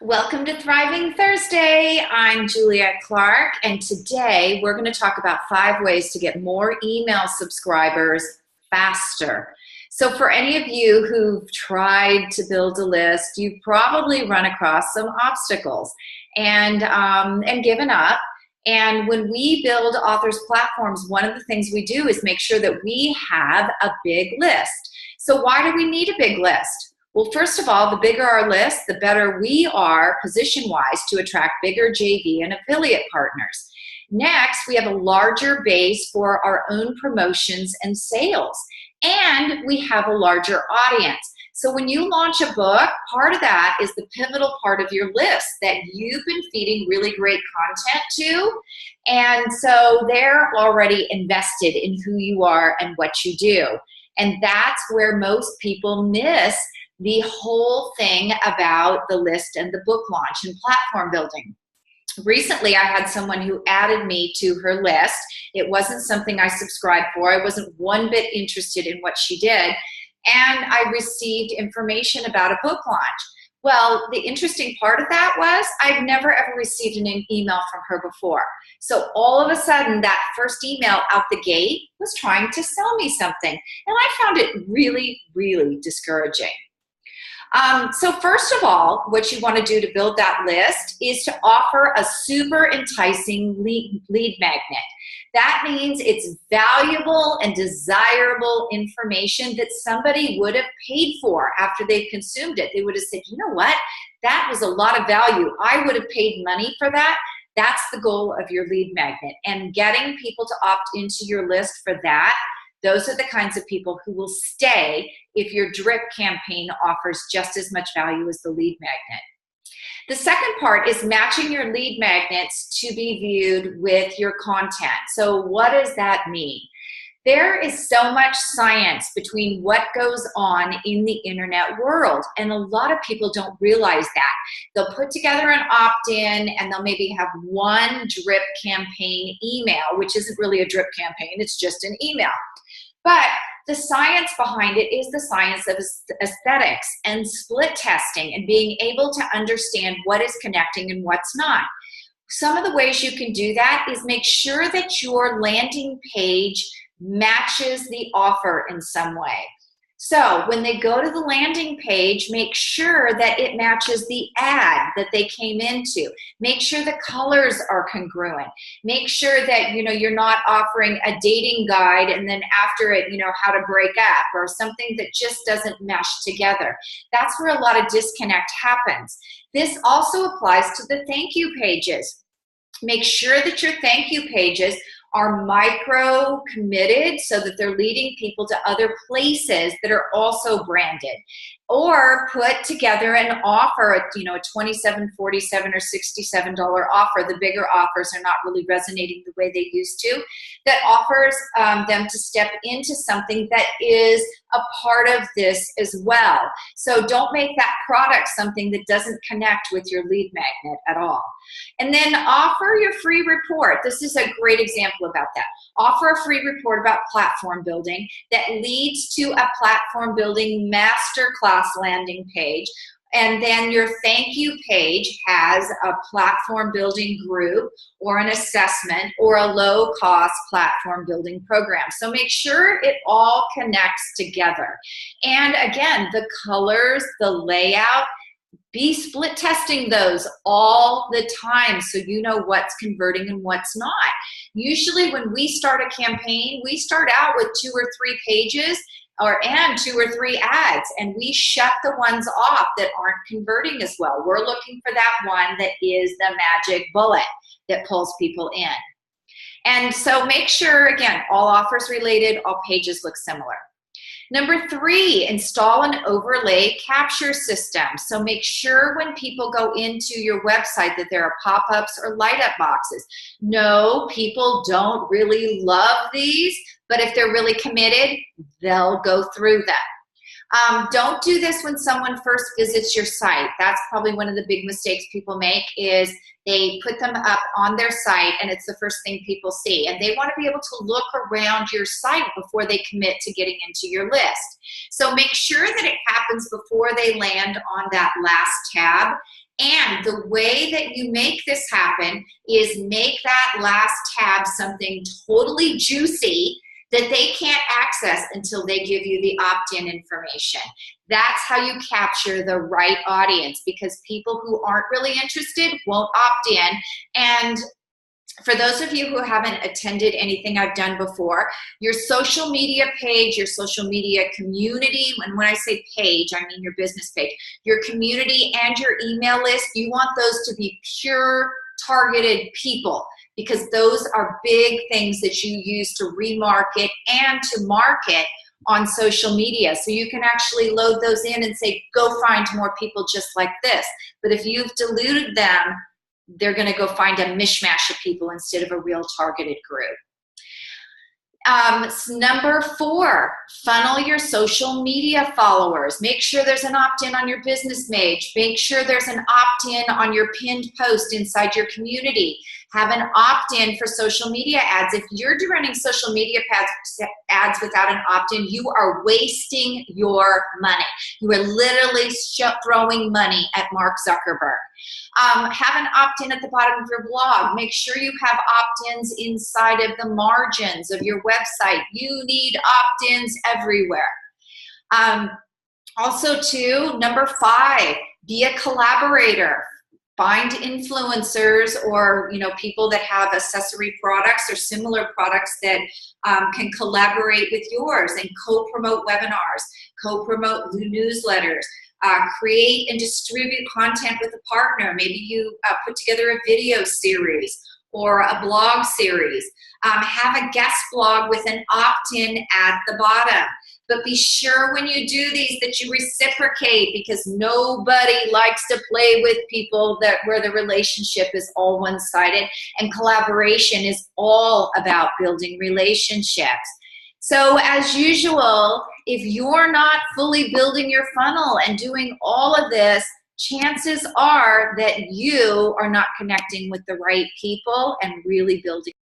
Welcome to Thriving Thursday. I'm Juliette Clark, and today we're going to talk about 5 ways to get more email subscribers faster. So, for any of you who've tried to build a list, you've probably run across some obstacles and given up. And when we build authors platforms, one of the things we do is make sure that we have a big list. So, why do we need a big list? Well, first of all, the bigger our list, the better we are position-wise to attract bigger JV and affiliate partners. Next, we have a larger base for our own promotions and sales, and we have a larger audience. So when you launch a book, part of that is the pivotal part of your list that you've been feeding really great content to, and so they're already invested in who you are and what you do. And that's where most people miss the whole thing about the list and the book launch and platform building. Recently, I had someone who added me to her list. It wasn't something I subscribed for. I wasn't one bit interested in what she did. And I received information about a book launch. Well, the interesting part of that was I've never ever received an email from her before. So all of a sudden, that first email out the gate was trying to sell me something. And I found it really, really discouraging. So first of all, what you want to do to build that list is to offer a super enticing lead magnet. That means it's valuable and desirable information that somebody would have paid for after they've consumed it. They would have said, you know what, that was a lot of value. I would have paid money for that. That's the goal of your lead magnet. And getting people to opt into your list for that, those are the kinds of people who will stay if your drip campaign offers just as much value as the lead magnet. The second part is matching your lead magnets to be viewed with your content. So what does that mean? There is so much science between what goes on in the internet world, and a lot of people don't realize that. They'll put together an opt-in and they'll maybe have one drip campaign email, which isn't really a drip campaign, it's just an email. But the science behind it is the science of aesthetics and split testing and being able to understand what is connecting and what's not. Some of the ways you can do that is make sure that your landing page matches the offer in some way. So when they go to the landing page, make sure that it matches the ad that they came into. Make sure the colors are congruent. Make sure that you're not offering a dating guide and then after it, how to break up or something that just doesn't mesh together. That's where a lot of disconnect happens. This also applies to the thank you pages. Make sure that your thank you pages are micro committed so that they're leading people to other places that are also branded, or put together an offer, a $27, $47, or $67 offer. The bigger offers are not really resonating the way they used to. That offers them to step into something that is a part of this as well. So don't make that product something that doesn't connect with your lead magnet at all. And then offer your free report. This is a great example about that. Offer a free report about platform building that leads to a platform building masterclass landing page. And then your thank you page has a platform building group or an assessment or a low cost platform building program. So make sure it all connects together. And again, the colors, the layout, be split testing those all the time so you know what's converting and what's not. Usually when we start a campaign, we start out with 2 or 3 pages and 2 or 3 ads, and we shut the ones off that aren't converting as well. We're looking for that one that is the magic bullet that pulls people in. And so make sure, again, all offers related, all pages look similar. Number 3, install an overlay capture system. So make sure when people go into your website that there are pop-ups or light-up boxes. No, people don't really love these, but if they're really committed, they'll go through them. Don't do this when someone first visits your site. That's probably one of the big mistakes people make is they put them up on their site and it's the first thing people see. And they want to be able to look around your site before they commit to getting into your list. So make sure that it happens before they land on that last tab. And the way that you make this happen is make that last tab something totally juicy that they can't access until they give you the opt-in information. That's how you capture the right audience, because people who aren't really interested won't opt in. And for those of you who haven't attended anything I've done before, your social media page, your social media community, and when I say page, I mean your business page, your community and your email list, you want those to be pure targeted people, because those are big things that you use to remarket and to market on social media. So you can actually load those in and say, go find more people just like this. But if you've diluted them, they're going to go find a mishmash of people instead of a real targeted group. Number 4, funnel your social media followers. Make sure there's an opt-in on your business page. Make sure there's an opt-in on your pinned post inside your community. Have an opt-in for social media ads. If you're running social media ads without an opt-in, you are wasting your money. You are literally throwing money at Mark Zuckerberg. Have an opt-in at the bottom of your blog. Make sure you have opt-ins inside of the margins of your website. You need opt-ins everywhere. Also, too, number 5, be a collaborator. Find influencers or people that have accessory products or similar products that can collaborate with yours and co-promote webinars, co-promote newsletters. Create and distribute content with a partner. Maybe you put together a video series or a blog series. Have a guest blog with an opt-in at the bottom. But be sure when you do these that you reciprocate, because nobody likes to play with people where the relationship is all one-sided, and collaboration is all about building relationships. So as usual, if you're not fully building your funnel and doing all of this, chances are that you are not connecting with the right people and really building